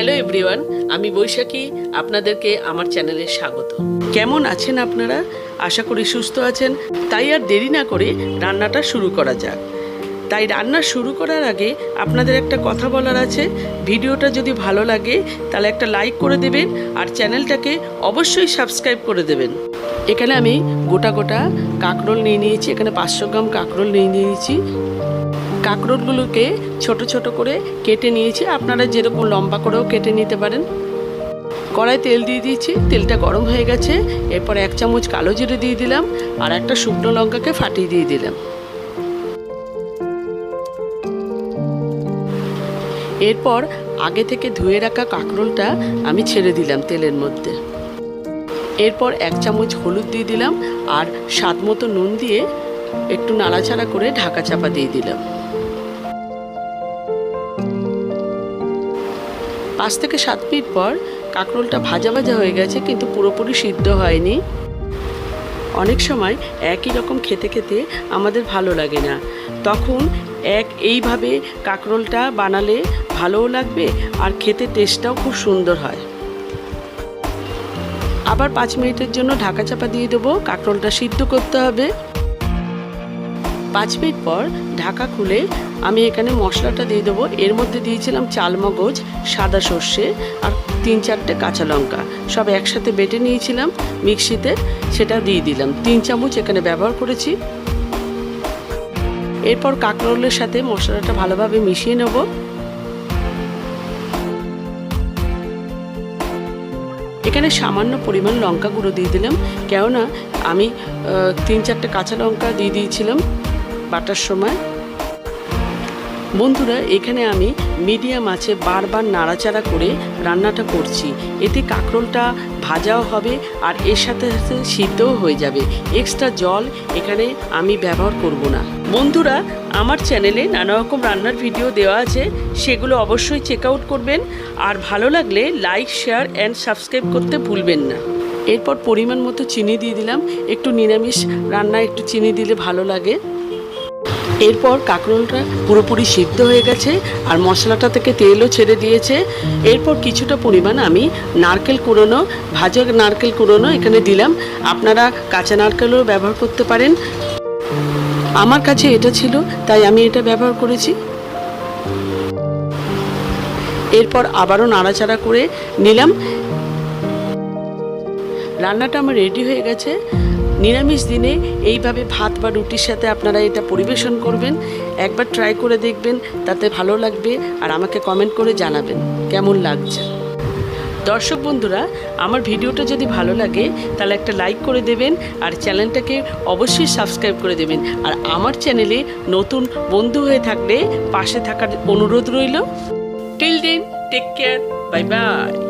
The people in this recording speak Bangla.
হ্যালো এভরিওয়ান, আমি বৈশাখী। আপনাদেরকে আমার চ্যানেলে স্বাগত। কেমন আছেন আপনারা? আশা করি সুস্থ আছেন। তাই আর দেরি না করে রান্নাটা শুরু করা যাক। তাই রান্না শুরু করার আগে আপনাদের একটা কথা বলার আছে। ভিডিওটা যদি ভালো লাগে তাহলে একটা লাইক করে দেবেন আর চ্যানেলটাকে অবশ্যই সাবস্ক্রাইব করে দেবেন। এখানে আমি গোটা গোটা কাকরোল নিয়ে নিয়েছি। এখানে 500 গ্রাম কাকরোল নিয়ে নিয়েছি। কাকরোলগুলোকে ছোট ছোট করে কেটে নিয়েছি। আপনারা যেরকম লম্বা করেও কেটে নিতে পারেন। কড়াই তেল দিয়ে দিয়েছি, তেলটা গরম হয়ে গেছে। এরপর 1 চামচ কালো জিরে দিয়ে দিলাম আর একটা শুকনো লঙ্কাকে ফাটিয়ে দিয়ে দিলাম। এরপর আগে থেকে ধুয়ে রাখা কাকরোলটা আমি ছেড়ে দিলাম তেলের মধ্যে। এরপর 1 চামচ হলুদ দিয়ে দিলাম আর স্বাদ মতো নুন দিয়ে একটু নাড়াচাড়া করে ঢাকা চাপা দিয়ে দিলাম। 5 থেকে 7 মিনিট পর কাকরোলটা ভাজা ভাজা হয়ে গেছে, কিন্তু পুরোপুরি সিদ্ধ হয়নি। অনেক সময় একই রকম খেতে খেতে আমাদের ভালো লাগে না, তখন এইভাবে কাকরোলটা বানালে ভালোও লাগবে আর খেতে টেস্টটাও খুব সুন্দর হয়। আবার 5 মিনিটের জন্য ঢাকা চাপা দিয়ে দেবো। কাকরোলটা সিদ্ধ করতে হবে। 5 মিনিট পর ঢাকা খুলে আমি এখানে মশলাটা দিয়ে দেবো। এর মধ্যে দিয়েছিলাম চালমগজ, সাদা সর্ষে আর 3-4টে কাঁচা লঙ্কা, সব একসাথে বেটে নিয়েছিলাম মিক্সিতে, সেটা দিয়ে দিলাম। 3 চামচ এখানে ব্যবহার করেছি। এরপর কাকরোলের সাথে মশলাটা ভালোভাবে মিশিয়ে নেব। এখানে সামান্য পরিমাণ লঙ্কা গুঁড়ো দিয়ে দিলাম, কেননা আমি 3-4টে কাঁচা লঙ্কা দিয়ে দিয়েছিলাম বাটার সময়। বন্ধুরা, এখানে আমি মিডিয়াম আঁচে বারবার নাড়াচাড়া করে রান্নাটা করছি। এতে কাকরোলটা ভাজাও হবে আর এর সাথে সাথে সিদ্ধও হয়ে যাবে। এক্সট্রা জল এখানে আমি ব্যবহার করব না। বন্ধুরা, আমার চ্যানেলে নানা রকম রান্নার ভিডিও দেওয়া আছে, সেগুলো অবশ্যই চেক আউট করবেন। আর ভালো লাগলে লাইক, শেয়ার অ্যান্ড সাবস্ক্রাইব করতে ভুলবেন না। এরপর পরিমাণ মতো চিনি দিয়ে দিলাম। একটু নিরামিষ রান্নায় একটু চিনি দিলে ভালো লাগে। এরপর কাকরোলটা পুরোপুরি সিদ্ধ হয়ে গেছে আর মশলাটা থেকে তেলও ছেড়ে দিয়েছে। এরপর কিছুটা পরিমাণ আমি নারকেল কুড়োনো, ভাজা নারকেল কুড়োনো এখানে দিলাম। আপনারা কাঁচা নারকেলও ব্যবহার করতে পারেন। আমার কাছে এটা ছিল তাই আমি এটা ব্যবহার করেছি। এরপর আবারও নাড়াচাড়া করে নিলাম। রান্নাটা আমার রেডি হয়ে গেছে। নিরামিষ দিনে এইভাবে ভাত বা রুটির সাথে আপনারা এটা পরিবেশন করবেন। একবার ট্রাই করে দেখবেন, তাতে ভালো লাগবে আর আমাকে কমেন্ট করে জানাবেন কেমন লাগছে। দর্শক বন্ধুরা, আমার ভিডিওটা যদি ভালো লাগে তাহলে একটা লাইক করে দেবেন আর চ্যানেলটাকে অবশ্যই সাবস্ক্রাইব করে দেবেন। আর আমার চ্যানেলে নতুন বন্ধু হয়ে থাকলে পাশে থাকার অনুরোধ রইল। Till then, take care, bye by.